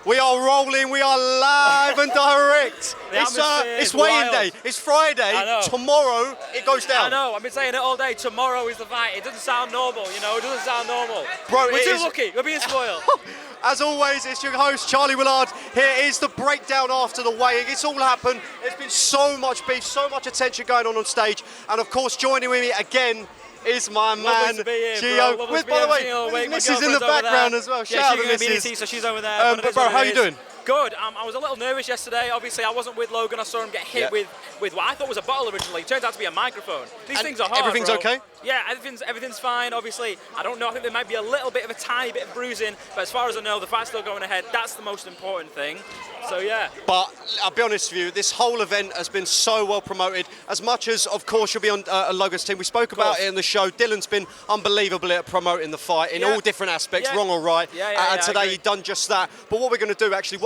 We are rolling, we are live and direct. It's weigh-in day, it's Friday, tomorrow it goes down. I know, I've been saying it all day, tomorrow is the fight. It doesn't sound normal, you know, it doesn't sound normal. Bro, we're too lucky, we're being spoiled. As always, it's your host, Charlie Woollard. Here is the breakdown after the weigh-in. It's all happened. There's been so much beef, so much attention going on stage. And of course, joining with me again is my man, Gio. With, by the way, Missy's in the background as well. Shout out to Mrs. So she's over there. But bro, how are you doing? Good. I was a little nervous yesterday. Obviously, I wasn't with Logan. I saw him get hit with what I thought was a bottle originally. It turns out to be a microphone. These things are hard, everything's bro. okay? Yeah, everything's fine. Obviously, I don't know. I think there might be a little bit of a tiny bit of bruising, but as far as I know, the fight's still going ahead. That's the most important thing. So yeah. But I'll be honest with you, this whole event has been so well promoted. As much as, of course, you'll be on Logan's team. We spoke about it in the show. Dylan's been unbelievable at promoting the fight in all different aspects, wrong or right. And today he's done just that. But what we're going to do, actually,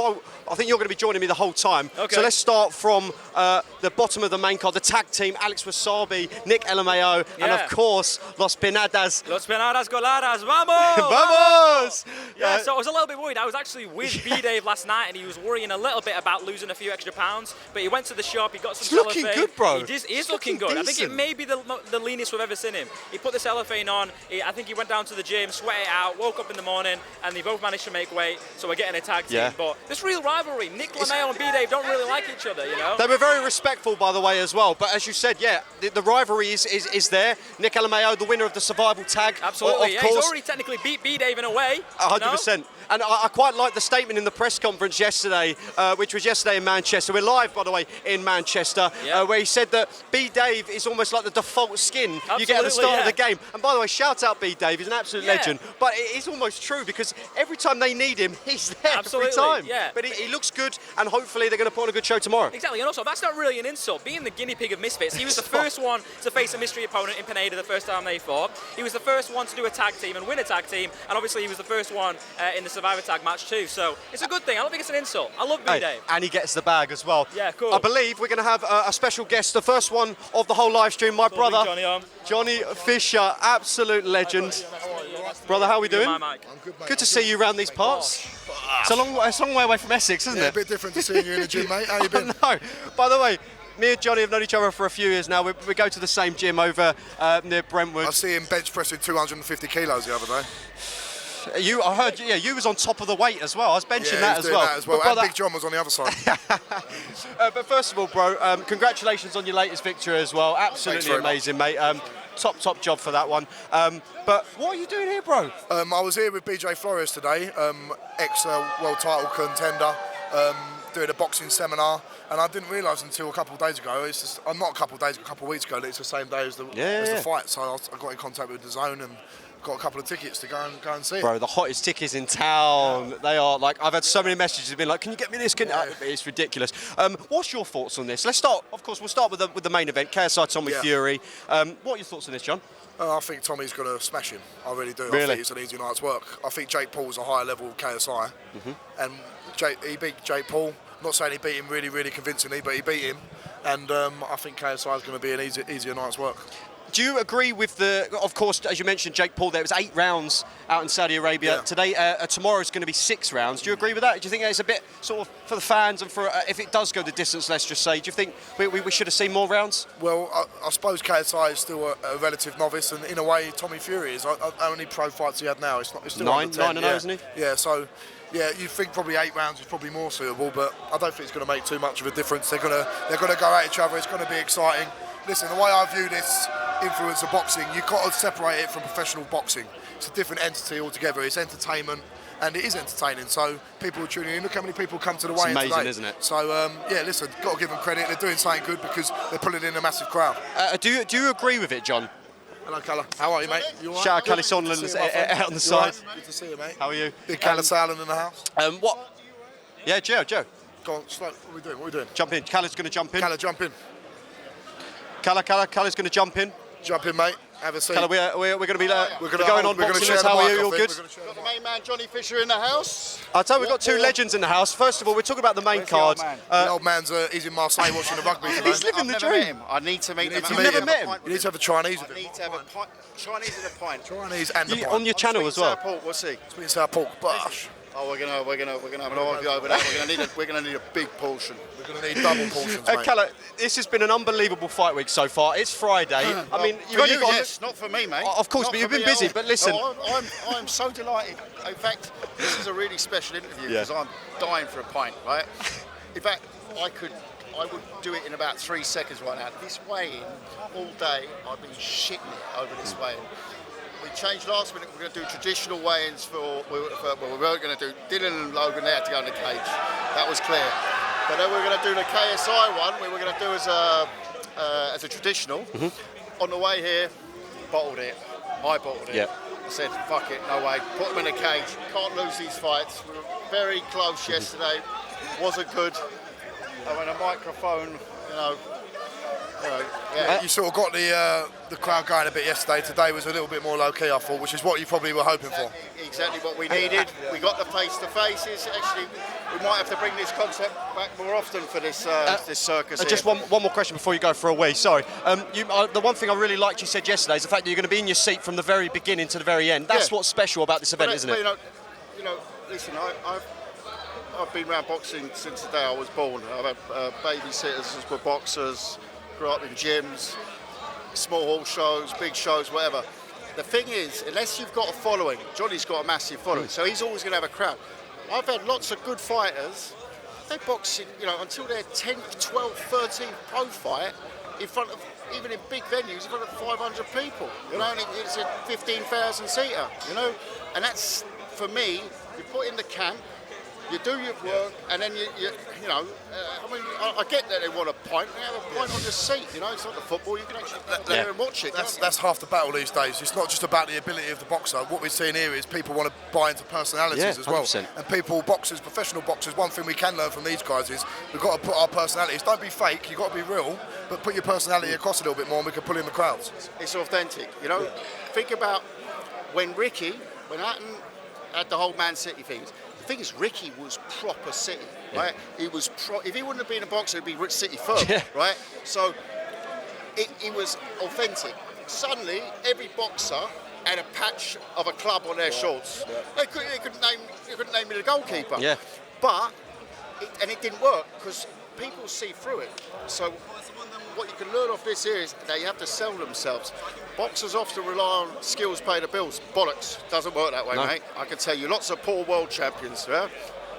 I think you're going to be joining me the whole time. Okay. So let's start from the bottom of the main card, the tag team, Alex Wasabi, Nick LMAO, and of course, Los Penadas. Los Penadas Coladas, vamos! Vamos! Yeah, so I was a little bit worried. I was actually with B-Dave last night, and he was worrying a little bit about losing a few extra pounds, but he went to the shop, he got some cellophane. Looking good, bro. He is looking good. Decent. I think it may be the leanest we've ever seen him. He put the cellophane on, I think he went down to the gym, sweat it out, woke up in the morning, and they both managed to make weight, so we're getting a tag team. But this real rivalry, Nick LMAO and B-Dave don't really like each other, you know? They were very respectful, by the way, as well. But as you said, the rivalry is there. Nick LMAO, the winner of the survival tag. Absolutely, of course. He's already technically beat B-Dave in a way. 100%. And I quite like the statement in the press conference yesterday, which was yesterday in Manchester. We're live, by the way, in Manchester, where he said that B-Dave is almost like the default skin you get at the start of the game. And by the way, shout out B-Dave, he's an absolute legend. But it is almost true, because every time they need him, he's there every time. Yeah. But he looks good, and hopefully they're going to put on a good show tomorrow. Exactly, and also, that's not really an insult. Being the guinea pig of Misfits, he was the first one to face a mystery opponent in Pineda the first time they fought. He was the first one to do a tag team and win a tag team, and obviously he was the first one in the Survivor Tag match too. So it's a good thing. I don't think it's an insult. I love B-Dave. And he gets the bag as well. Yeah, cool. I believe we're going to have a special guest, the first one of the whole live stream, my brother, Johnny Fisher, absolute legend. Brother, how are we doing? I'm good, mate. Good to see you around these parts. It's a long way away from Essex, isn't it? A bit different to seeing you in the gym, mate. How you been? No. By the way, me and Johnny have known each other for a few years now. We go to the same gym over near Brentwood. I see him bench pressing 250 kilos the other day. I heard, you was on top of the weight as well. I was benching that as well. And Big John was on the other side. But first of all, bro, congratulations on your latest victory as well. Absolutely amazing, mate. Top job for that one. But what are you doing here, bro? I was here with BJ Flores today, ex-world title contender, doing a boxing seminar, and I didn't realise until a couple of days ago, not a couple of weeks ago, that it's the same day as the fight. So I got in contact with the Zone and got a couple of tickets to go and see it. Bro, the hottest tickets in town. They are like, I've had so many messages been like, can you get me this? It's ridiculous. What's your thoughts on this? Let's start, of course, we'll start with the main event, KSI Tommy Fury. What are your thoughts on this, John? I think Tommy's going to smash him. I really do. Really? I think it's an easy night's work. I think Jake Paul's a higher level KSI. And he beat Jake Paul. I'm not saying he beat him really, really convincingly, but he beat him. And I think KSI is going to be an easier night's work. Do you agree with of course, as you mentioned, Jake Paul, there was 8 rounds out in Saudi Arabia. Today, tomorrow is going to be 6 rounds. Do you agree with that? Do you think it's a bit sort of for the fans and for if it does go the distance, let's just say, do you think we should have seen more rounds? Well, I suppose KSI is still a relative novice, and in a way, Tommy Fury is. How many pro fights he had now? It's still 9-0, isn't he? Yeah, so. Yeah, you think probably 8 rounds is probably more suitable, but I don't think it's going to make too much of a difference. They're going to go at each other. It's going to be exciting. Listen, the way I view this influencer boxing, you've got to separate it from professional boxing. It's a different entity altogether. It's entertainment, and it is entertaining. So people are tuning in. Look how many people come to the weigh-in today. It's amazing, isn't it? So listen, got to give them credit. They're doing something good because they're pulling in a massive crowd. Do you agree with it, John? Hello, Calla. How are you, mate? You all right? Shout out Callie Sonland's out on the side. Good to see you, mate. How are you? Big Calla Salon in the house. What? Yeah, Joe. Go on, slow. What are we doing? Jump in. Callie's going to jump in. Calla, jump in. Callie's going to jump in. Jump in, mate. Have a seat. Calla, we're going to be going on boxing. How are you? All good? Got the main man, Johnny Fisher, in the house. I'll tell you, we've got 2 legends in the house. First of all, we're talking about the main card. The old man's he's in Marseille watching the rugby today. He's living the dream. I need to meet him. You've never met him? You need to have a Chinese with him. I need to have a pint. Chinese and a pint. Chinese and a pint. On your channel as well. Pork, we'll see. Sweet and sour pork. Bosh. Oh, we're gonna have an argument over that. We're gonna need a big portion. We're going to need double portions, mate. Callum, this has been an unbelievable fight week so far. It's Friday. I mean, you've for only you, got. yes, not for me, mate. Of course, Not but you've for been me at busy. all. But listen, No, I'm so delighted. In fact, this is a really special interview because I'm dying for a pint, right? In fact, I would do it in about 3 seconds right now. This weigh-in all day, I've been shitting it over this weigh-in. We changed last minute. We're going to do traditional weigh-ins we weren't going to do Dylan and Logan. They had to go in the cage. That was clear. But then we're going to do the KSI one. We were going to do as a traditional. On the way here, bottled it. I bottled it. Yep. I said, fuck it, no way. Put them in a cage. Can't lose these fights. We were very close yesterday. Wasn't good. I mean, a microphone, yeah. You sort of got the crowd going a bit yesterday. Today was a little bit more low-key, I thought, which is what you probably were hoping for. Exactly what we needed. We got the face-to-faces. Actually, we might have to bring this concept back more often for this this circus. just one more question before you go for a wee. Sorry. The one thing I really liked you said yesterday is the fact that you're going to be in your seat from the very beginning to the very end. That's what's special about this event, isn't it? Listen, I've been around boxing since the day I was born. I've had babysitters for boxers, grew up in gyms, small hall shows, big shows, whatever. The thing is, unless you've got a following, Johnny's got a massive following, so he's always going to have a crowd. I've had lots of good fighters, they box until their 10th, 12th, 13th pro fight in front of, even in big venues, in front of 500 people, and it's a 15,000 seater, and that's, for me, you put in the camp, you do your work, and then I get that they want a pint. They have a pint on your seat, It's like the football. You can actually go there and watch it. That's half the battle these days. It's not just about the ability of the boxer. What we're seeing here is people want to buy into personalities as well. 100%. And boxers, professional boxers, one thing we can learn from these guys is we've got to put our personalities. Don't be fake, you've got to be real, but put your personality across a little bit more and we can pull in the crowds. It's authentic, Think about when Hatton had the whole Man City things. The thing is, Ricky was proper City, right? He was if he wouldn't have been a boxer, he'd be City firm, right? So it was authentic. Suddenly, every boxer had a patch of a club on their shorts. They couldn't name me the goalkeeper. Yeah. But it didn't work because people see through it. So what you can learn off this here is they have to sell themselves. Boxers often rely on skills pay the bills. Bollocks. Doesn't work that way, mate. I can tell you lots of poor world champions,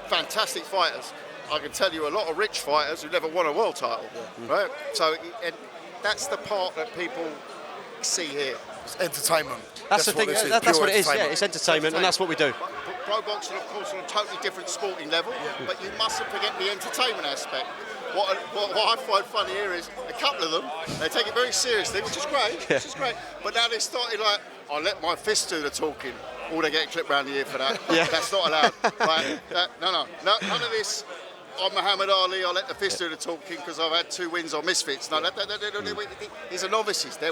fantastic fighters. I can tell you a lot of rich fighters who never won a world title, right? So and that's the part that people see here. It's entertainment. That's the thing. That's what it is. Yeah, it's entertainment, and that's what we do. Pro boxing, of course, on a totally different sporting level, but you mustn't forget the entertainment aspect. What I find funny here is a couple of them, they take it very seriously, which is great. But now they started like, I let my fist do the talking. Oh, they get clipped round the ear for that. That's not allowed. No, none of this. I'm Muhammad Ali, I let the fist do the talking because I've had 2 wins on Misfits. No, these are novices. Stay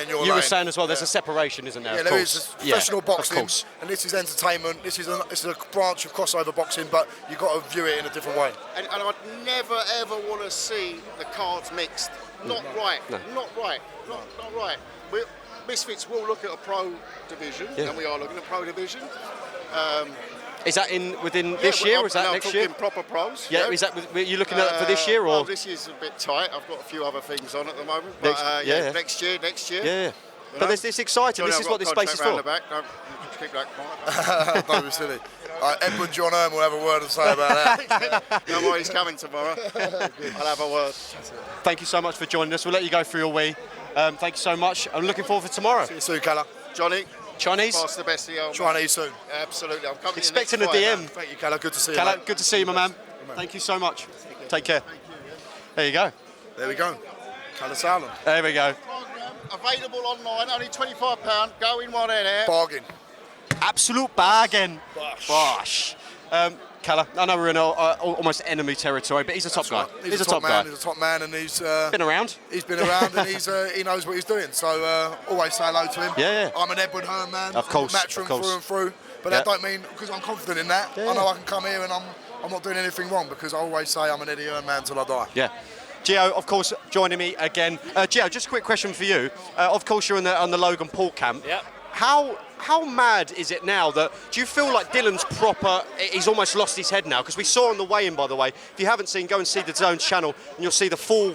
in your lane. You were saying as well, there's a separation, isn't there? Yeah, there is professional boxing, of course. And this is entertainment. This is a branch of crossover boxing, but you've got to view it in a different way. And I'd never ever want to see the cards mixed. Not right. Misfits will look at a pro division, and we are looking at a pro division. Is that within this year, or is that next year? Proper pros. Yeah, is that are you looking at for this year, or? Well, this year's a bit tight. I've got a few other things on at the moment. But, next year. Yeah. But it's exciting. This is what this space is for. Don't keep that quiet. Don't be silly. Edward John Erm will have a word to say about that. No more, he's coming tomorrow. I'll have a word. Thank you so much for joining us. We'll let you go through your wee. Thank you so much. I'm looking forward for tomorrow. See you soon, Callum. Johnny. Chinese? Pass the best of you. Chinese soon. Absolutely. I'm coming expecting a DM. Thank you, Callum. Good to see you. Callum, good to see you, my man. Thank you so much. Take care. There you go. There we go. Callum Sowland. There we go. Available online, only £25. Go in one in there. Bargain. Absolute bargain. Bosh. Callum, I know we're in almost enemy territory, but he's a top guy. He's a top man. He's a top man, and he's been around. He's been around, and he knows what he's doing. So always say hello to him. Yeah. I'm an Edward Hearn man. Of course. Matchroom through and through. But that don't mean because I'm confident in that. I know I can come here and I'm not doing anything wrong because I always say I'm an Eddie Hearn man till I die. Yeah. Gio, of course, joining me again. Gio, just a quick question for you. Of course, you're on the Logan Paul camp. Yep. How how mad is it now that, do you feel like Dylan's proper, he's almost lost his head now? Because we saw on the weigh-in, by the way, if you haven't seen, go and see the Zone's channel and you'll see the full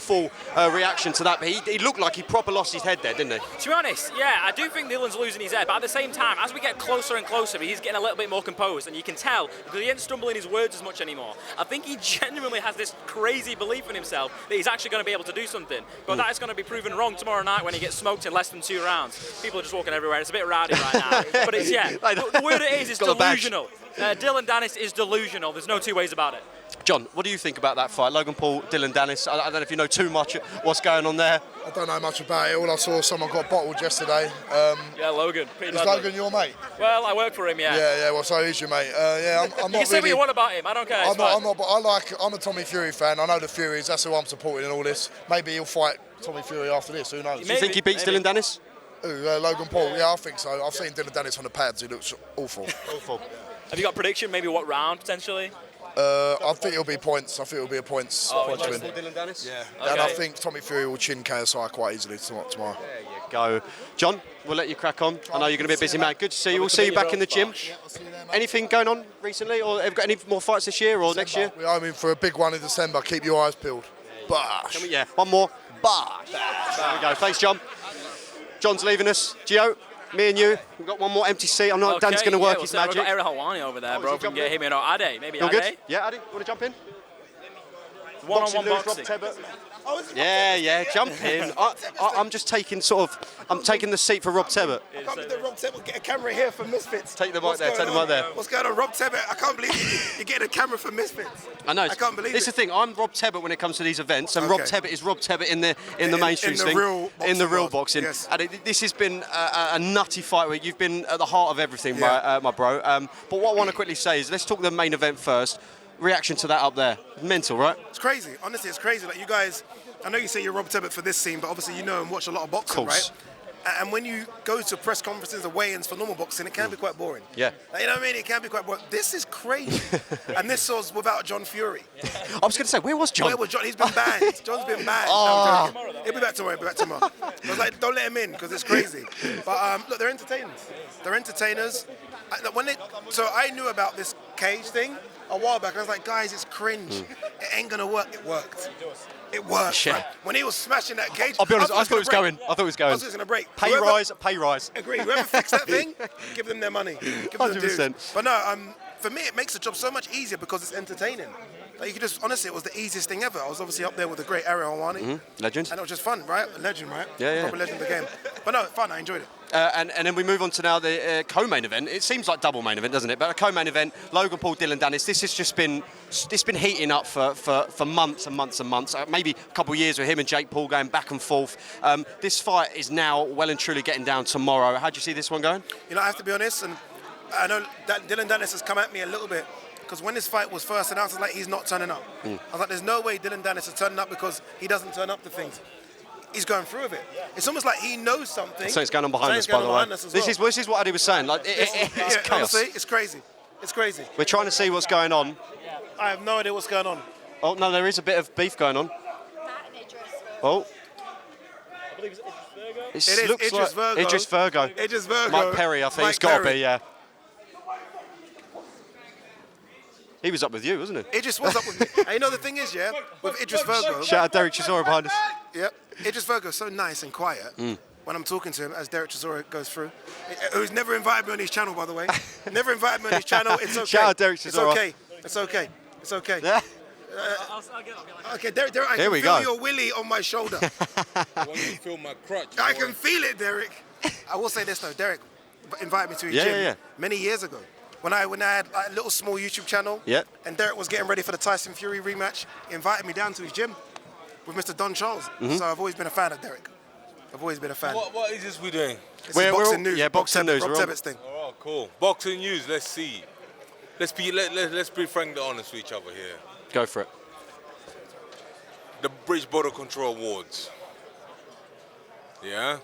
reaction to that. But he looked like he proper lost his head there, didn't he? To be honest, yeah, I do think Dylan's losing his head, but at the same time, as we get closer and closer, he's getting a little bit more composed, and you can tell because he ain't stumbling his words as much anymore. I think he genuinely has this crazy belief in himself that he's actually going to be able to do something, but that is going to be proven wrong tomorrow night when he gets smoked in less than 2 rounds. People are just walking everywhere. It's a bit rowdy right now, but it's, yeah, the word it is delusional. Dylan Dennis is delusional. There's no 2 ways about it. John, what do you think about that fight? Logan Paul, Dylan Dennis. I don't know if you know too much what's going on there. I don't know much about it. All I saw, someone got bottled yesterday. Yeah, Logan. Is Logan your mate? Well, I work for him, yeah. Yeah, well, so he's your mate. I'm not You can say what you want about him. I don't care. I'm not, but I'm a Tommy Fury fan. I know the Furies. That's who I'm supporting in all this. Maybe he'll fight Tommy Fury after this. Who knows? Do you think he beats Dylan Dennis? Logan Paul. Yeah, I think so. I've seen Dylan Dennis on the pads. He looks awful. Awful. Have you got a prediction? Maybe what round potentially? I think it'll be points. I think it'll be a points win. Dylan Dennis? Yeah. Okay. And I think Tommy Fury will chin KSI quite easily tomorrow. There you go. John, we'll let you crack on. I know you're going to be a busy man. Good to see you. We'll see you back in the gym. Yeah, I'll see you there, mate. Anything going on recently, or have you got any more fights this year or next year? We're aiming for a big one in December. Keep your eyes peeled. Bash. Yeah, one more. Bash. There we go. Thanks, John. John's leaving us. Gio, me and you, we've got one more empty seat. I'm not. Dan's going to work his magic. We've got Eric Hawani over there, bro. If we can get him in, or Ade. Maybe You're Ade. good? Yeah, Ade, want to jump in? One-on-one boxing. Rob Tebbett. Yeah, jump in. I'm just taking I'm taking the seat for Rob Tebbett. I can't believe that Rob Tebbett get a camera here for Misfits. Take the mic there, take the mic there. What's going on, Rob Tebbett? I can't believe you're getting a camera for Misfits. I know. I can't believe It's it. the thing. I'm Rob Tebbett when it comes to these events, and Rob Okay. Tebbett is Rob Tebbett in the mainstream in the thing, real in the boxing real world. boxing. Yes. And this has been a nutty fight week. You've been at the heart of everything, Yeah. my bro. But what I want to quickly say is, let's talk the main event first. Reaction to that up there, mental, right? It's crazy. Honestly, it's crazy. Like you guys, I know you say you're Rob Tebbett for this scene, but obviously you know and watch a lot of boxing, Course. right? And when you go to press conferences or weigh-ins for normal boxing, it can be quite boring. Yeah. Like, you know what I mean? It can be quite boring. This is crazy. And this was without John Fury. I was going to say, where was John? Where was John? He's been banned. John's been banned. No, I'm joking. He'll be back tomorrow. I was like, don't let him in because it's crazy. But look, they're entertainers. They're entertainers. So I knew about this cage thing a while back. I was like, guys, it's cringe. It ain't gonna work. It worked. It worked. Yeah. Right? When he was smashing that cage, I'll be honest, I thought it was going. I was just gonna break. Pay rise. Agree. Whoever fixed that thing, give them their money. Give them 100%. dues. But no, for me, it makes the job so much easier because it's entertaining. Like you could just, honestly, it was the easiest thing ever. I was obviously up there with the great Ariel Hawani. Legend. And it was just fun, right? A legend, right? Yeah. Proper legend of the game. But no, fun. I enjoyed it. And then we move on to now the co-main event. It seems like double main event, doesn't it? But a co-main event, Logan Paul, Dylan Dennis. This has just been heating up for months and months and months. Maybe a couple of years with him and Jake Paul going back and forth. This fight is now well and truly getting down tomorrow. How do you see this one going? You know, I have to be honest, and I know that Dylan Dennis has come at me a little bit because when this fight was first announced, I was like, he's not turning up. I was like, there's no way Dylan Dennis is turning up because he doesn't turn up to things. He's going through with it. It's almost like he knows something. So it's going on behind us, by the way. This is what Adi was saying. Like it's chaos. Honestly, it's crazy. It's crazy. We're trying to see what's going on. I have no idea what's going on. Oh no, there is a bit of beef going on. Oh. It is Idris Virgo. Idris Virgo. Idris Virgo. Mike Perry, I think it's got to be, yeah. He was up with you, wasn't he? Idris was up with me. And you know the thing is, yeah, with Idris Virgo. Shout out Derek Chisora behind us. Yep. Idris Virgo's so nice and quiet when I'm talking to him as Derek Chisora goes through. Who's never invited me on his channel, by the way. Never invited me on his channel. It's okay. Shout out Derek Chisora. It's okay. It's okay. Yeah. Okay, Derek, I Here can we feel go. your willy on my shoulder. I want you to feel my crutch. I can feel it, Derek. I will say this though, Derek invited me to his gym many years ago. When I had like, a little small YouTube channel, and Derek was getting ready for the Tyson Fury rematch, he invited me down to his gym with Mr. Don Charles. So I've always been a fan of Derek. I've always been a fan. What is this we're doing? This is boxing news. Yeah, boxing news. Rob We're on- Tebbett's thing. Oh, cool. Boxing news. Let's see. Let's be frank and honest with each other here. Go for it. The British Border Control Awards. Yeah.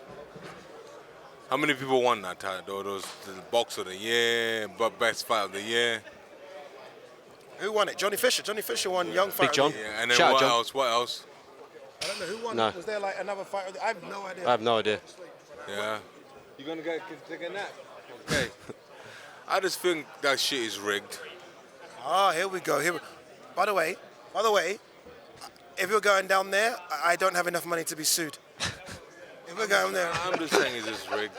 How many people won that title? Those the Boxer of the Year, best fight of the year. Who won it? Johnny Fisher. Johnny Fisher won Young Fighter. Big John. Yeah, and then Shout out, what John. else? What else? I don't know who won. No. Was there like another fighter? I have no idea. I have no idea. Yeah. You gonna take a nap? Okay. I just think that shit is rigged. Oh, here we go. By the way, if you're going down there, I don't have enough money to be sued. If we're going there, I'm just saying it's just rigged.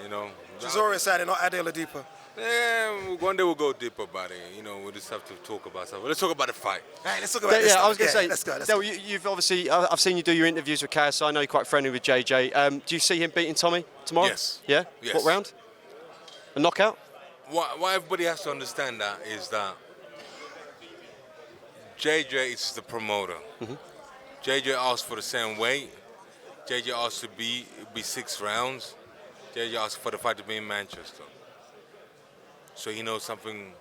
You know. Chisora is sad and not Ade Oladipo. Yeah, one day we'll go deeper about it. You know, we'll just have to talk about stuff. Let's talk about the fight. All right, let's talk about this. I was going to say, let's go. Del, you've obviously, I've seen you do your interviews with KSI. I know you're quite friendly with JJ. Do you see him beating Tommy tomorrow? Yes. Yeah? Yes. What round? A knockout? What everybody has to understand that is that JJ is the promoter. JJ asked for the same weight. JJ asked to be 6 rounds. JJ asked for the fight to be in Manchester. So he knows something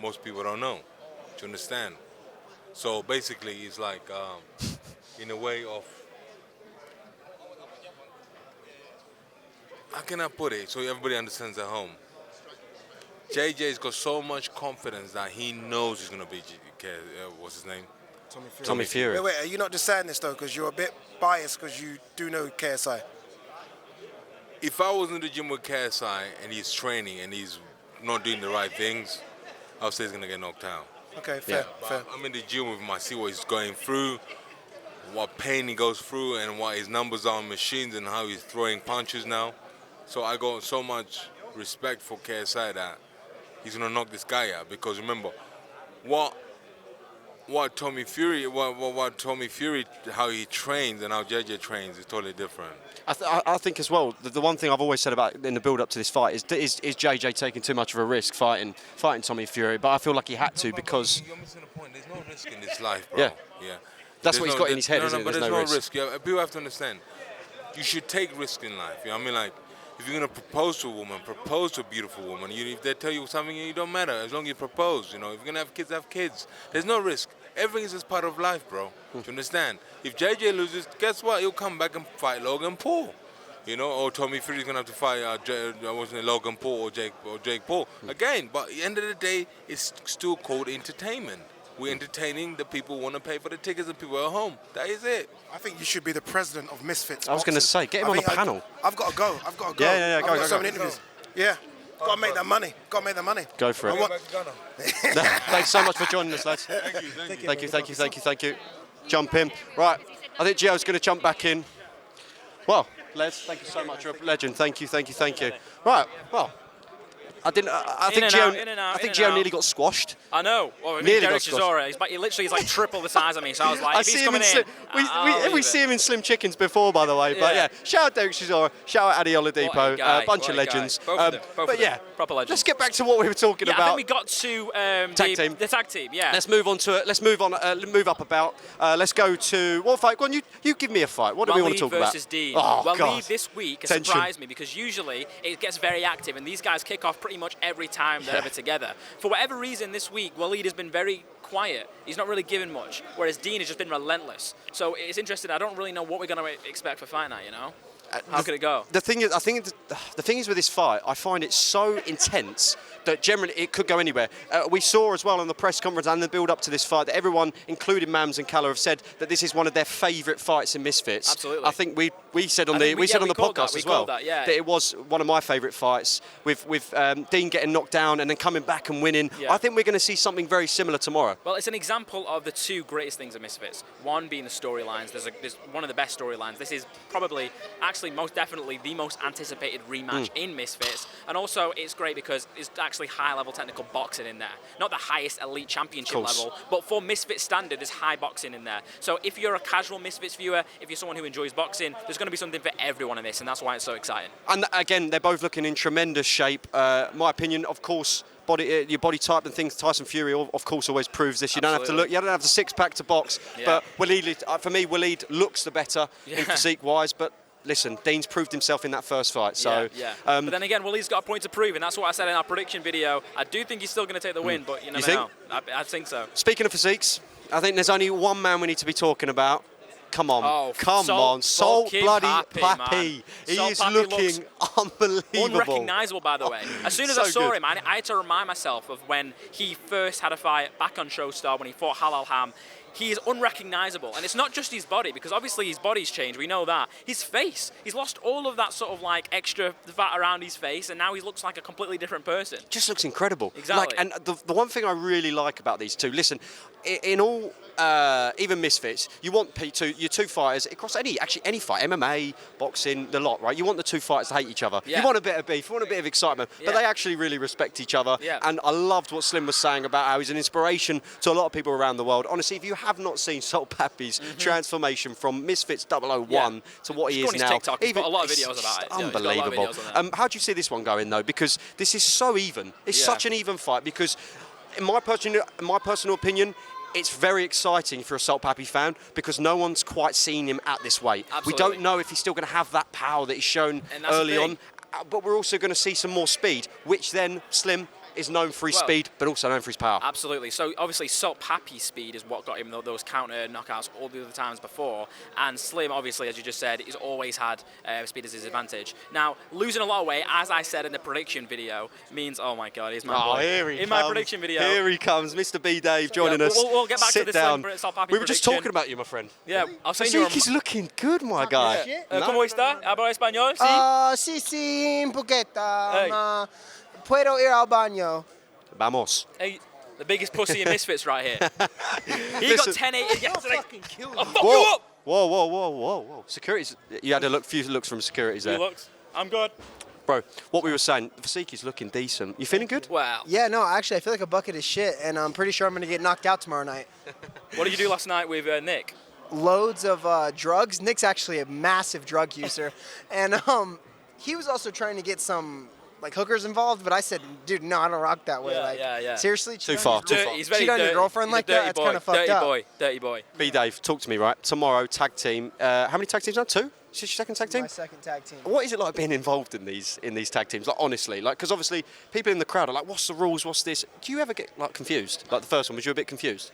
most people don't know. Do you understand? So basically, it's like, in a way of, how can I put it so everybody understands at home? JJ's got so much confidence that he knows he's going to beat, what's his name? Tommy Fury. Wait, are you not just saying this though because you're a bit biased because you do know KSI? If I was in the gym with KSI and he's training and he's not doing the right things, I would say he's going to get knocked out. Okay, fair. I'm in the gym with him, I see what he's going through, what pain he goes through, and what his numbers are on machines and how he's throwing punches now. So I got so much respect for KSI that he's going to knock this guy out because remember, what Tommy Fury, how he trains and how JJ trains is totally different. I think as well, the one thing I've always said about in the build-up to this fight is JJ taking too much of a risk fighting Tommy Fury, but I feel like he had to because... You're missing the point. There's no risk in this life, bro. Yeah. There's That's what he's got in his head, isn't it? But There's there's no no risk. risk. Yeah, people have to understand. You should take risk in life. You know what I mean? Like, if you're going to propose to a woman, propose to a beautiful woman. If they tell you something, it don't matter. As long as you propose, you know. If you're going to have kids. There's no risk. Everything is just part of life, bro. Do you understand? If JJ loses, guess what? He'll come back and fight Logan Paul. You know, or Tommy Fury's going to have to fight Logan Paul or Jake Paul. Again, but at the end of the day, it's still called entertainment. We're entertaining the people who want to pay for the tickets and people at home. That is it. I think you should be the president of Misfits. I was going to say, get him on the panel. I've got to go. Yeah, I've got so many interviews. Yeah. Got to make that money. Go for it. Thanks so much for joining us, lads. Thank you. Jump in. Right, I think Gio's going to jump back in. Well, Les, thank you so much. You're a legend. Thank you. Right, well, I think Gio nearly got squashed. I know. Well, I mean, Nearly Derek got Chisora, he literally is like triple the size of me. So I was like, if he's coming in, we see him in Slim Chickens before, by the way. But yeah, shout out Derek Chisora, shout out Adi Oladipo, a bunch of legends. Both of them. Proper legends. Let's get back to what we were talking about. I think we got to the tag team. Yeah. Let's move on to it. Let's move on. Move up about. Let's go to what fight? Go on, you give me a fight. What do we want to talk about? versus Dean. Oh, God. This week has Tension. surprised me because usually it gets very active and these guys kick off pretty much every time they're ever together. For whatever reason, this week Woollard has been very quiet. He's not really given much, whereas Dean has just been relentless. So it's interesting. I don't really know what we're going to expect for fight night. You know, how could it go? The thing is, I think the thing is with this fight, I find it so intense that generally it could go anywhere. We saw as well on the press conference and the build-up to this fight that everyone, including Mams and Calla, have said that this is one of their favourite fights in Misfits. Absolutely. I think we said on the podcast as well that it was one of my favourite fights with Dean getting knocked down and then coming back and winning. Yeah. I think we're going to see something very similar tomorrow. Well, it's an example of the two greatest things of Misfits. One being the storylines. There's one of the best storylines. This is probably, actually, most definitely the most anticipated rematch in Misfits. And also, it's great because it's actually high-level technical boxing in there. Not the highest elite championship level, but for Misfits standard, there's high boxing in there. So if you're a casual Misfits viewer, if you're someone who enjoys boxing, there's going to be something for everyone in this, and that's why it's so exciting. And again, they're both looking in tremendous shape. My opinion, of course, your body type and things. Tyson Fury, of course, always proves this. You don't have to look. You don't have the six-pack to box. Yeah. But Woollard, for me, Woollard looks the better in physique-wise. But listen, Dean's proved himself in that first fight. So, but then again, Woollard's got a point to prove, and that's what I said in our prediction video. I do think he's still going to take the win, but you never know. I think so. Speaking of physiques, I think there's only one man we need to be talking about. Come on, Salt bloody Pappy. He is looking unbelievable. Unrecognisable, by the way. As soon as I saw him, I had to remind myself of when he first had a fight back on Showstar when he fought Halal Ham. he is unrecognizable. And it's not just his body, because obviously his body's changed, we know that. His face, he's lost all of that sort of like extra fat around his face, and now he looks like a completely different person. Just looks incredible. Exactly. Like, and the one thing I really like about these two, listen, in all, even misfits, you want your two fighters across any fight, MMA, boxing, the lot, right? You want the two fighters to hate each other. Yeah. You want a bit of beef, you want a bit of excitement, but Yeah. they actually really respect each other. Yeah. And I loved what Slim was saying about how he's an inspiration to a lot of people around the world. Honestly, if you have not seen Salt Pappy's transformation from Misfits 001 to what he Just is go on now, his TikTok, he's got a lot of it's videos about it. just Yeah, he's got a lot of unbelievable. videos on there. How do you see this one going though? Because this is so even. It's Yeah. such an even fight. Because in my personal opinion, it's very exciting if you're a Salt Pappy fan, because no one's quite seen him at this weight. Absolutely. We don't know if he's still going to have that power that he's shown And that's the early thing. on, but we're also going to see some more speed, which then Slim is known for his Well, speed, but also known for his power. Absolutely. So obviously Salt Pappy's speed is what got him those counter knockouts all the other times before, and Slim, obviously, as you just said, he's always had speed as his advantage. Now, losing a lot of weight, as I said in the prediction video, means, oh my God, he's my boy. Here he in comes. my prediction video. Here he comes, Mr. B. Dave joining Yeah, us. we'll get back to Sit the down. Slim Salt Pappy We were just prediction. talking about you, my friend. Yeah, I'll send you. He's looking good, my guy. ¿Cómo está? ¿Habla español? Sí. Sí, un poquito. Hey. Puedo ir al baño. Vamos. Hey, the biggest pussy in Misfits right here. He Listen. got 10-8 yesterday. I'll fuck you Whoa. up. Whoa. Security's. You had a few looks from securities there. He looks. I'm good. Bro, what we were saying, Vasiki's looking decent. You feeling good? Wow. Yeah, no, actually, I feel like a bucket of shit, and I'm pretty sure I'm going to get knocked out tomorrow night. What did you do last night with Nick? Loads of drugs. Nick's actually a massive drug user, and he was also trying to get some like hookers involved, but I said, dude, no, I don't rock that way. Yeah, like, yeah. seriously, Too far. He's very cheat on your dirty. girlfriend He's like a dirty that? That's boy. kinda fucked dirty up. boy. Dirty boy. B. Dave, talk to me, right? Tomorrow, tag team. How many tag teams now? 2? Is this your second tag team? My second tag team. What is it like being involved in these tag teams? Like honestly, like because obviously people in the crowd are like, "What's the rules? What's this?" Do you ever get like confused? Like the first one, was you a bit confused?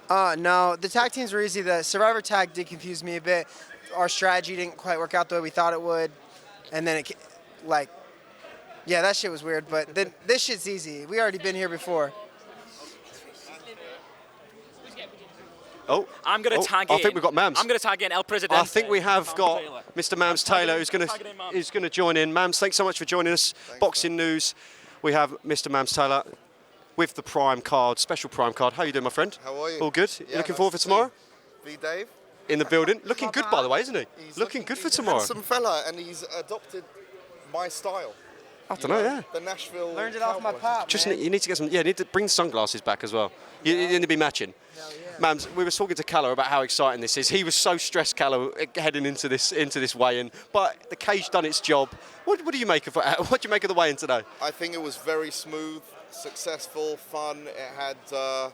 No, the tag teams were easy. The Survivor tag did confuse me a bit. Our strategy didn't quite work out the way we thought it would, and then it, like, yeah, that shit was weird. But then this shit's easy. We already been here before. Oh, I'm going to tag in. I think we've got Mams. I'm going to tag in El Presidente. I think we have got Taylor. Mr. Mams Taylor who's going Tag it in, Mams. to join in. Mams, thanks so much for joining us. Boxing news. We have Mr. Mams Taylor with the Prime card, special Prime card. How you doing, my friend? How are you? All good. Yeah, You looking nice forward for to see tomorrow? you. V Dave. In the building, looking good by the way, isn't he? He's Looking good for he's a tomorrow. handsome fella, and he's adopted my style. I don't know, yeah. The Nashville. Learned it off my Cowboys. pop, Just man. you need to get some. Yeah, you need to bring sunglasses back as well. You need to be matching. Mams, we were talking to Callow about how exciting this is. He was so stressed, Callow, heading into this weigh-in. But the cage done its job. What do you make of it? What do you make of the weigh-in today? I think it was very smooth, successful, fun. It had.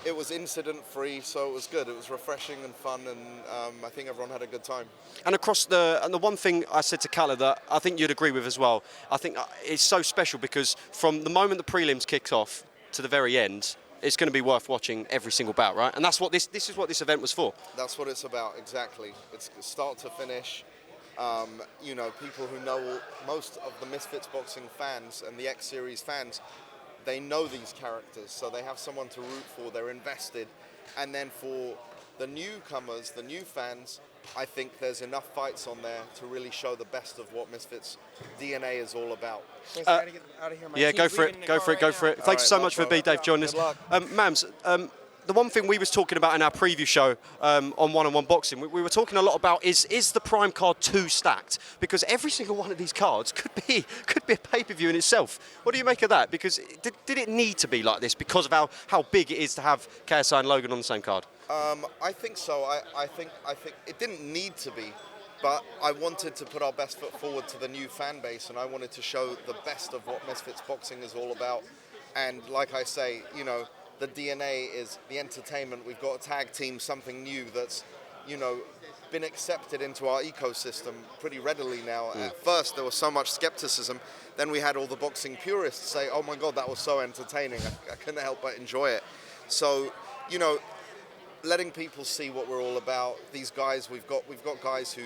It was incident-free, so it was good. It was refreshing and fun, and I think everyone had a good time. And across the one thing I said to Callow that I think you'd agree with as well. I think it's so special because from the moment the prelims kicked off to the very end, it's going to be worth watching every single bout, right? And that's what this is what this event was for. That's what it's about, exactly. It's start to finish. You know, people who know most of the Misfits boxing fans and the X Series fans, they know these characters, so they have someone to root for. They're invested, and then for the newcomers, the new fans, I think there's enough fights on there to really show the best of what Misfits DNA is all about. I gotta get out of here. My Yeah, team's go for leaving it. the Go car for it. right Go now. for it. All Thanks right, so no much for problem. B Dave joining us. Good luck. Mams, the one thing we was talking about in our preview show on One-on-One Boxing, we were talking a lot about is the Prime card too stacked? Because every single one of these cards could be a pay-per-view in itself. What do you make of that? Because did it need to be like this because of how big it is to have KSI and Logan on the same card? I think so. I think it didn't need to be, but I wanted to put our best foot forward to the new fan base, and I wanted to show the best of what Misfits boxing is all about. And like I say, you know, the DNA is the entertainment. We've got a tag team, something new that's, you know, been accepted into our ecosystem pretty readily now. At first, there was so much skepticism. Then we had all the boxing purists say, "Oh my God, that was so entertaining. I couldn't help but enjoy it." So, you know, letting people see what we're all about. These guys, we've got guys who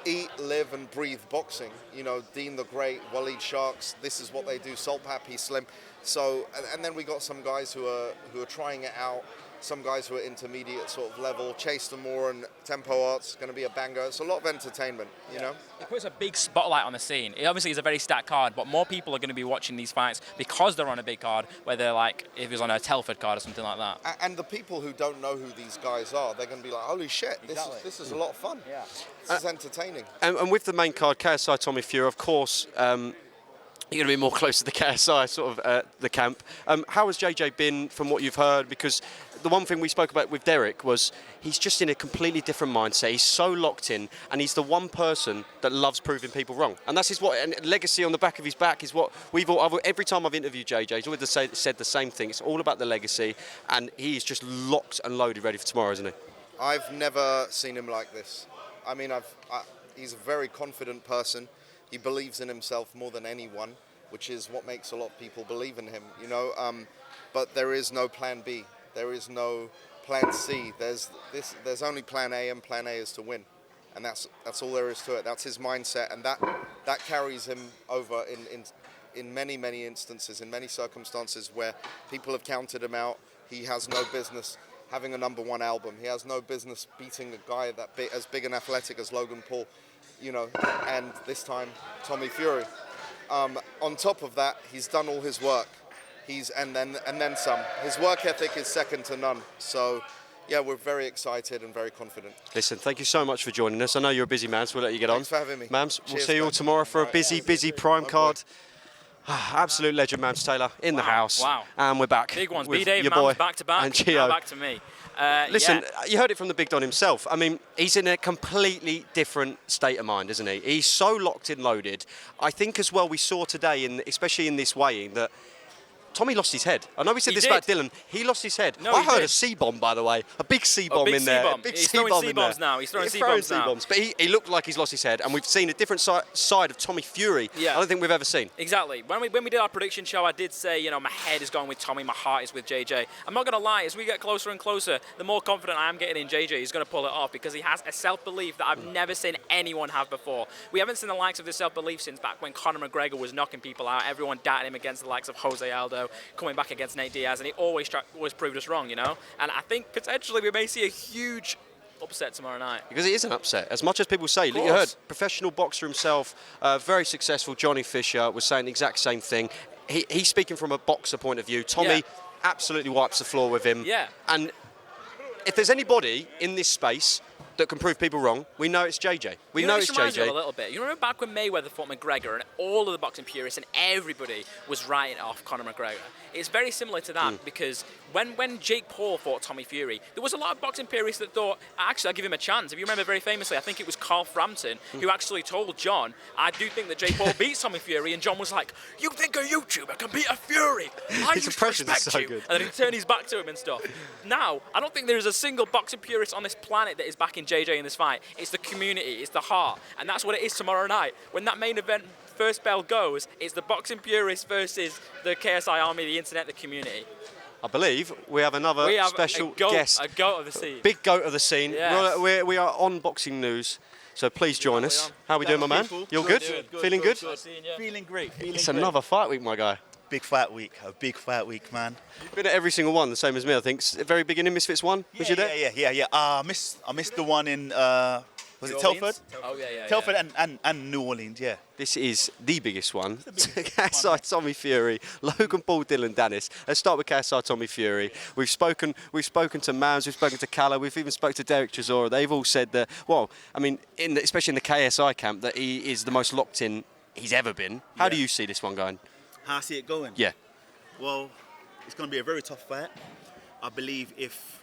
eat, live, and breathe boxing. You know, Dean the Great, Woollard Sharks. This is what they do. Salt Pappy, Slim. So, and then we got some guys who are trying it out. some guys who are intermediate sort of level. Chase the Moore and Tempo Art's going to be a banger. It's a lot of entertainment, you know. It puts a big spotlight on the scene. It obviously is a very stacked card, but more people are going to be watching these fights because they're on a big card, whether like if it was on a Telford card or something like that. And the people who don't know who these guys are, they're going to be like, holy shit, this is a lot of fun. Yeah. This is entertaining. And with the main card, KSI Tommy Fury, of course, you're going to be more close to the KSI sort of the camp. How has JJ been from what you've heard? Because the one thing we spoke about with Derek was he's just in a completely different mindset. He's so locked in, and he's the one person that loves proving people wrong. And that's and legacy on the back of his back is what we've all. Every time I've interviewed JJ, he's always said the same thing. It's all about the legacy, and he's just locked and loaded, ready for tomorrow, isn't he? I've never seen him like this. I mean, he's a very confident person. He believes in himself more than anyone, which is what makes a lot of people believe in him, you know. But there is no plan B. There is no plan C. There's only plan A, and plan A is to win. And that's all there is to it. That's his mindset, and that carries him over in many, many instances, in many circumstances where people have counted him out. He has no business having a #1 album. He has no business beating a guy as big and athletic as Logan Paul. You know, and this time, Tommy Fury. On top of that, he's done all his work. And then some. His work ethic is second to none. So, yeah, we're very excited and very confident. Listen, thank you so much for joining us. I know you're a busy man, so we'll let you get on. Thanks for having me. Mams, we'll Cheers, see you all tomorrow for a busy prime card. Absolute legend, Mams Taylor, in the house. Wow. And we're back. Big ones. With B-Dave, your boy Mams back to back. and Gio. Now back to me. Listen, you heard it from the Big Don himself. I mean, he's in a completely different state of mind, isn't he? He's so locked in, loaded. I think as well we saw today, especially in this weighing, that Tommy lost his head. I know we said this about Dylan. He lost his head. No, I heard a C-bomb, by the way. A big C-bomb in there. A big He's C-bomb throwing in there. C-bombs now. He's throwing C-bombs now. But he looked like he's lost his head, and we've seen a different side of Tommy Fury I don't think we've ever seen. Exactly. When we did our prediction show, I did say, you know, my head is going with Tommy, my heart is with JJ. I'm not going to lie, as we get closer and closer, the more confident I am getting in JJ, he's going to pull it off because he has a self-belief that I've never seen anyone have before. We haven't seen the likes of this self-belief since back when Conor McGregor was knocking people out. Everyone doubted him against the likes of Jose Aldo, coming back against Nate Diaz, and he always proved us wrong, you know. And I think potentially we may see a huge upset tomorrow night. Because it is an upset, as much as people say. You heard professional boxer himself, very successful, Johnny Fisher, was saying the exact same thing. He's speaking from a boxer point of view. Tommy absolutely wipes the floor with him. Yeah. And if there's anybody in this space that can prove people wrong, we know it's JJ. We know it's JJ. A little bit. You remember back when Mayweather fought McGregor and all of the boxing purists and everybody was writing off Conor McGregor? It's very similar to that because when Jake Paul fought Tommy Fury, there was a lot of boxing purists that thought, actually, I'll give him a chance. If you remember very famously, I think it was Carl Frampton who actually told John, I do think that Jake Paul beats Tommy Fury, and John was like, you think a YouTuber can beat a Fury? I used to respect you. And then he turned his back to him and stuff. Now, I don't think there's a single boxing purist on this planet that is backing JJ in this fight. It's the community, it's the heart, and that's what it is tomorrow night. When that main event first bell goes, it's the boxing purists versus the KSI army, the internet, the community. I believe we have another special guest. A goat of the scene. Big goat of the scene. Yes. We are on Boxing News, so please join us. How are we doing, my man? You're good? Feeling good? Feeling great. It's another fight week, my guy. Big fight week. A big fight week, man. You've been at every single one, the same as me, I think. Very beginning, Misfits 1? Was you there? Yeah. I missed the one in, was it Telford? Oh, yeah. Telford and New Orleans, yeah. This is the biggest one. KSI Tommy Fury, Logan Paul, Dylan Dennis. Let's start with KSI Tommy Fury. We've spoken to Mams, we've spoken to Calla, we've even spoken to Derek Chisora. They've all said that, well, I mean, especially in the KSI camp, that he is the most locked in he's ever been. How do you see this one going? How I see it going? Yeah. Well, it's going to be a very tough fight. I believe if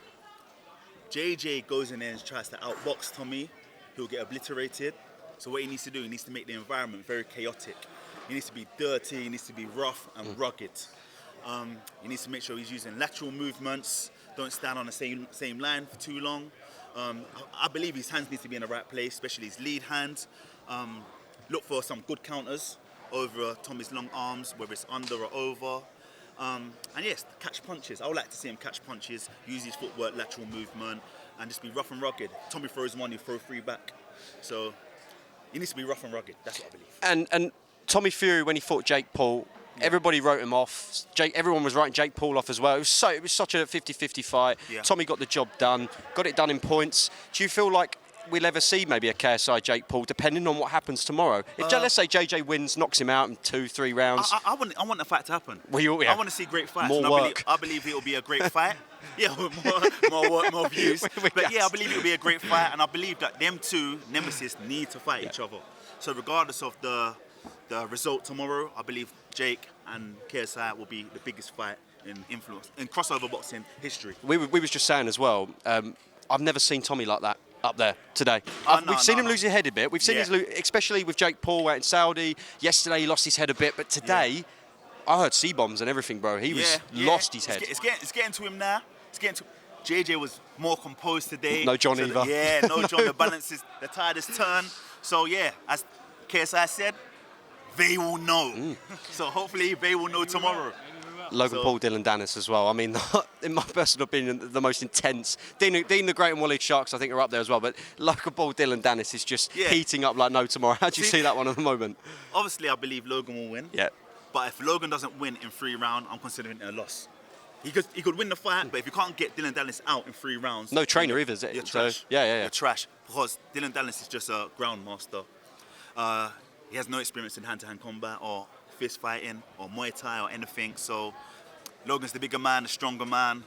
JJ goes in there and tries to outbox Tommy, he'll get obliterated. So what he needs to do, he needs to make the environment very chaotic. He needs to be dirty, he needs to be rough and rugged. He needs to make sure he's using lateral movements, don't stand on the same line for too long. I believe his hands need to be in the right place, especially his lead hand. Look for some good counters over Tommy's long arms, whether it's under or over. And yes, catch punches. I would like to see him catch punches, use his footwork, lateral movement, and just be rough and rugged. Tommy throws one, he throw three back. So he needs to be rough and rugged. That's what I believe. And Tommy Fury, when he fought Jake Paul, Everybody wrote him off. Everyone was writing Jake Paul off as well. It was such a 50-50 fight. Yeah. Tommy got the job done. Got it done in points. Do you feel like we'll ever see maybe a KSI Jake Paul, depending on what happens tomorrow? If let's say JJ wins, knocks him out in 2-3 rounds. I want the fight to happen. Well, yeah. I want to see great fights. More and work. I believe it will be a great fight. Yeah, more work, more views. But yeah, I believe it will be a great fight, and I believe that them two nemesis need to fight each other. So regardless of the result tomorrow, I believe Jake and KSI will be the biggest fight in influence in crossover boxing history. We was just saying as well. I've never seen Tommy like that up there today. We've seen him lose his head a bit. We've seen especially with Jake Paul out in Saudi. Yesterday he lost his head a bit, but today I heard C-bombs and everything, bro. He was lost his head. It's getting to him now. It's getting to. JJ was more composed today. No John either. No John. The tide is turned. So yeah, as KSI said, they will know. So hopefully they will know tomorrow. Logan Paul, Dylan Dennis as well. I mean, in my personal opinion, the most intense. Dean the Great and Woollard Sharks, I think, are up there as well. But Logan Paul, Dylan Dennis is just heating up like no tomorrow. How do you see that one at the moment? Obviously, I believe Logan will win. Yeah. But if Logan doesn't win in 3 rounds, I'm considering it a loss. He could win the fight, but if you can't get Dylan Dennis out in 3 rounds... No trainer either, is it? You're trash. So, yeah. You're trash, because Dylan Dennis is just a ground master. He has no experience in hand-to-hand combat or fist fighting or Muay Thai or anything, so Logan's the bigger man, the stronger man.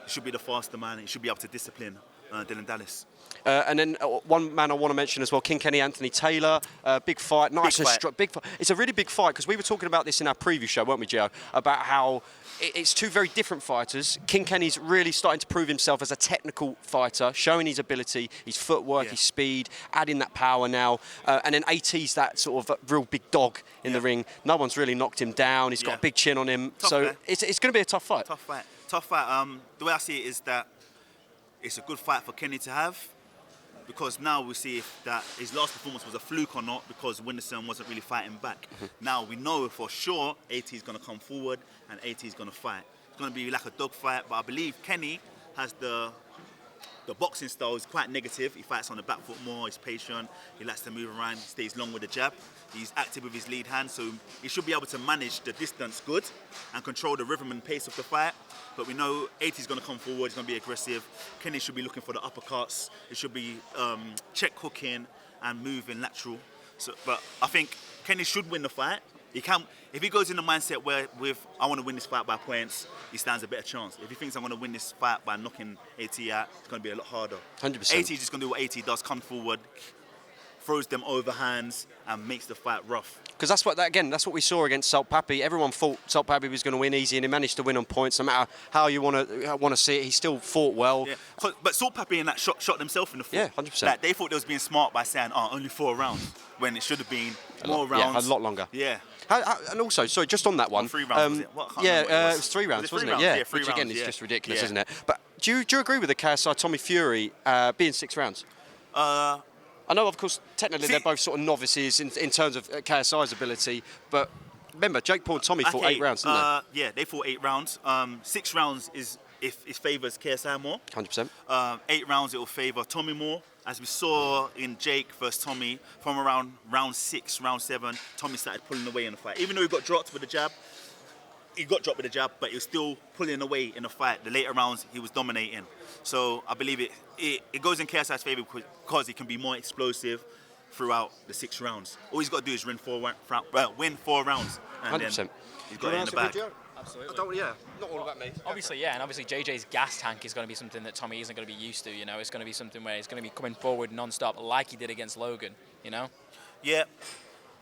He should be the faster man. He should be able to discipline Dylan Dennis. And then one man I want to mention as well, King Kenny, Anthony Taylor, big fight, nice and strong, big fight. It's a really big fight because we were talking about this in our preview show, weren't we, Gio? About how it's 2 very different fighters. King Kenny's really starting to prove himself as a technical fighter, showing his ability, his footwork, his speed, adding that power now. And then AT's that sort of real big dog in the ring. No one's really knocked him down. He's got a big chin on him. It's going to be a tough fight. Tough fight. The way I see it is that it's a good fight for Kenny to have, because now we see if that his last performance was a fluke or not, because Winderson wasn't really fighting back. Now we know for sure AT is going to come forward and AT is going to fight. It's going to be like a dog fight, but I believe Kenny has the boxing style is quite negative. He fights on the back foot more, he's patient, he likes to move around, he stays long with the jab. He's active with his lead hand, so he should be able to manage the distance good and control the rhythm and pace of the fight. But we know AT is going to come forward, he's going to be aggressive. Kenny should be looking for the uppercuts. It should be check hooking and moving lateral. But I think Kenny should win the fight. He can, if he goes in the mindset where I want to win this fight by points, he stands a better chance. If he thinks I'm going to win this fight by knocking AT out, it's going to be a lot harder. 100%. AT is just going to do what AT does, come forward, throws them overhands and makes the fight rough. Because that's what we saw against Salt Papi. Everyone thought Salt Papi was going to win easy, and he managed to win on points. No matter how you want to see it, he still fought well. Yeah. But Salt Papi and that shot themselves in the foot. Yeah, 100%. Like, they thought they was being smart by saying, only 4 rounds, when it should have been more rounds. Yeah, a lot longer. Yeah. And also, sorry, just on that one. 3 rounds, was it? It was 3 rounds, wasn't it? Yeah, which again is just ridiculous, isn't it? But do you agree with the KSI Tommy Fury being 6 rounds? I know, of course, technically they're both sort of novices in terms of KSI's ability, but remember, Jake Paul and Tommy fought 8 rounds, didn't they? Yeah, they fought 8 rounds. 6 rounds is if it favours KSI more. 100%. 8 rounds, it will favour Tommy more. As we saw in Jake versus Tommy, from around round 6, round 7, Tommy started pulling away in the fight. Even though he got dropped with the jab, but he was still pulling away in the fight. The later rounds, he was dominating. So I believe it goes in KSI's favour because he can be more explosive throughout the 6 rounds. All he's got to do is win 4 rounds. And 100%. then he's got it in the bag. Absolutely. Not all about me. Obviously, and obviously JJ's gas tank is going to be something that Tommy isn't going to be used to. You know, it's going to be something where he's going to be coming forward non-stop like he did against Logan. You know. Yeah,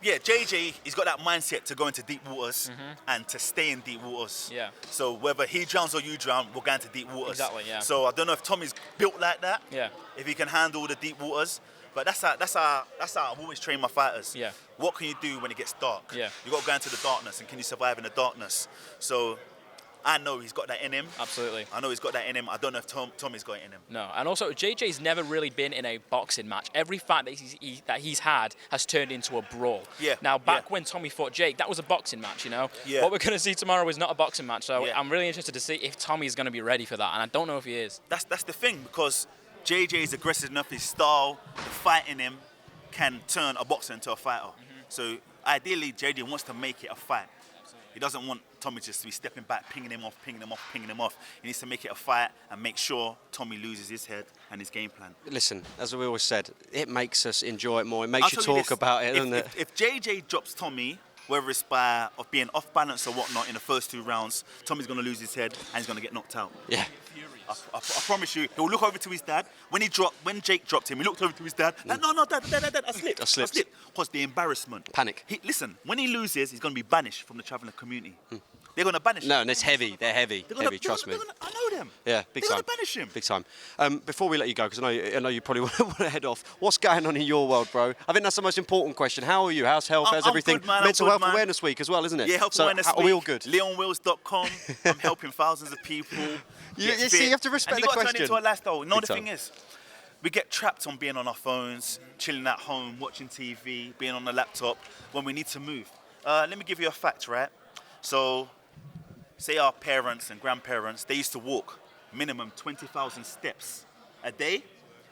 JJ, he's got that mindset to go into deep waters and to stay in deep waters. Yeah. So whether he drowns or you drown, we're going to deep waters. Exactly, yeah. So I don't know if Tommy's built like that. Yeah. If he can handle the deep waters. But that's how I've always trained my fighters. Yeah. What can you do when it gets dark? Yeah. You got to go into the darkness, and can you survive in the darkness? So I know he's got that in him. Absolutely. I know he's got that in him. I don't know if Tommy's got it in him. No, and also JJ's never really been in a boxing match. Every fight that he's had has turned into a brawl. Yeah. Now, back when Tommy fought Jake, that was a boxing match, you know? Yeah. What we're going to see tomorrow is not a boxing match, so I'm really interested to see if Tommy is going to be ready for that, and I don't know if he is. That's the thing, because JJ is aggressive enough, his style, the fight in him can turn a boxer into a fighter. So ideally, JJ wants to make it a fight. He doesn't want Tommy just to be stepping back, pinging him off. He needs to make it a fight and make sure Tommy loses his head and his game plan. Listen, as we always said, it makes us enjoy it more. It makes you talk about it, doesn't it? If JJ drops Tommy, whether it's by of being off balance or whatnot in the first 2 rounds, Tommy's going to lose his head and he's going to get knocked out. Yeah. I promise you, he'll look over to his dad. When Jake dropped him, he looked over to his dad. No, dad, I slipped. Because the embarrassment. Panic. Listen, when he loses, he's going to be banished from the travelling community. They're going to banish him. No, and it's heavy. They're heavy. Trust me. I know them. Yeah, big time. They're going to banish him. Big time. Before we let you go, because I know you probably want to head off, what's going on in your world, bro? I think that's the most important question. How are you? How's health? How's everything? Good, man. Mental Health Awareness Week as well, isn't it? Yeah, Health Awareness Week. Are we all good? LeonWills.com. I'm helping thousands of people. You see, you have to respect the question. And you got to turn it into a lifestyle. No, the thing is, we get trapped on being on our phones, chilling at home, watching TV, being on the laptop, when we need to move. Let me give you a fact, right? So, say our parents and grandparents, they used to walk minimum 20,000 steps a day.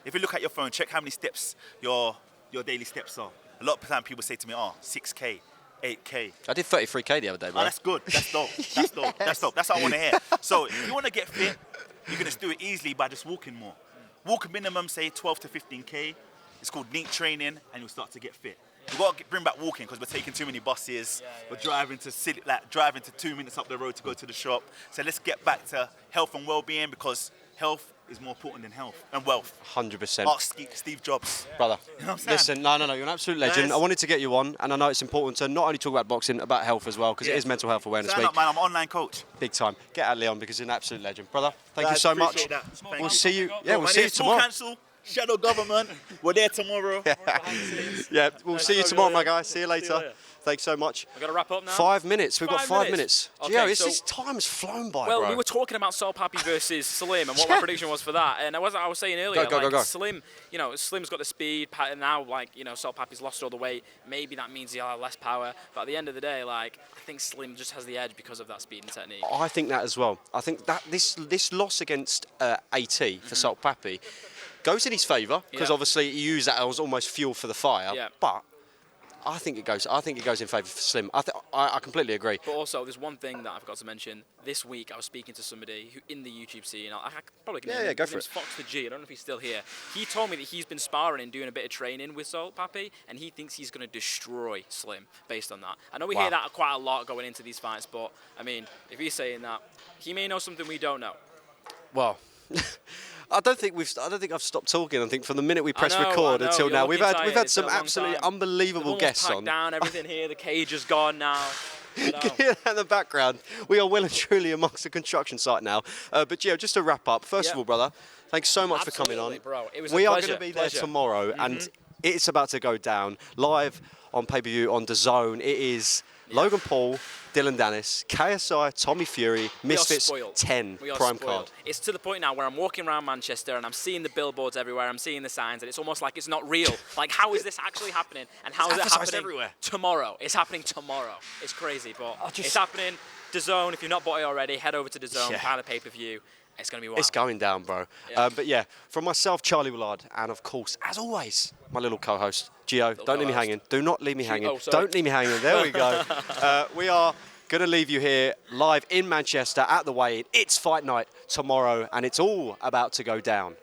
If you look at your phone, check how many steps your daily steps are. A lot of time people say to me, 6K, 8K. I did 33K the other day, bro. Oh, that's good. That's dope. That's dope. That's dope. That's what I want to hear. So if you want to get fit, you can just do it easily by just walking more. Walk a minimum, say 12 to 15K. It's called neat training, and you'll start to get fit. We've got to bring back walking because we're taking too many buses. We're driving to 2 minutes up the road to go to the shop. So let's get back to health and well-being, because health is more important than health and wealth. 100%. Ask Steve Jobs. Brother, you know what I'm saying? listen, no, you're an absolute legend. I wanted to get you on, and I know it's important to not only talk about boxing, about health as well, because it is Mental Health Awareness Week. Up, man, I'm an online coach. Big time. Get out, Leon, because you're an absolute legend. Brother, thank you so much. We'll see you. Yeah, we'll see you tomorrow. Council, shadow government. We're there tomorrow. Yeah, we'll see you tomorrow, my guy. See you later. Thanks so much. I've got to wrap up now. 5 minutes. We've got 5 minutes. Okay, Gio, this time's flown by, well, bro. we were talking about Sol Papi versus Slim and what my prediction was for that. And I was saying earlier, go. Slim, Slim's got the speed. Now, Sol Papi's lost all the weight. Maybe that means he'll have less power. But at the end of the day, I think Slim just has the edge because of that speed and technique. I think that as well. I think that this loss against AT for Sol Papi goes in his favour, because obviously he used that as almost fuel for the fire. Yeah. But I think it goes in favour for Slim. I completely agree. But also, there's one thing that I forgot to mention. This week, I was speaking to somebody who in the YouTube scene. I probably can name him. Go for it. Fox the G. I don't know if he's still here. He told me that he's been sparring and doing a bit of training with Sol Papi, and he thinks he's going to destroy Slim based on that. I know we hear that quite a lot going into these fights, but I mean, if he's saying that, he may know something we don't know. Well. I don't think I've stopped talking. I think from the minute we pressed record until now, we've had some absolutely unbelievable guests on. Down everything here. The cage is gone now. You can hear that in the background. We are well and truly amongst the construction site now. But Gio, just to wrap up, first of all, brother, thanks so much for coming on. Bro. It was we are going to be there tomorrow, and it's about to go down live on pay-per-view on DAZN. It is Logan Paul, Dylan Dennis, KSI, Tommy Fury, Misfits 10 prime card. It's to the point now where I'm walking around Manchester and I'm seeing the billboards everywhere, I'm seeing the signs, and it's almost like it's not real. Like, how is this actually happening? And how is it happening everywhere? Tomorrow? It's happening tomorrow. It's crazy, but it's happening. DAZN, if you've not bought it already, head over to DAZN, buy the pay-per-view. It's going to be wild. It's going down, bro. Yeah. But yeah, from myself, Charlie Woollard, and of course, as always, my little co-host, Gio. Don't leave me hanging. Do not leave me hanging. Don't leave me hanging. There we go. We are going to leave you here live in Manchester at the weigh-in. It's fight night tomorrow, and it's all about to go down.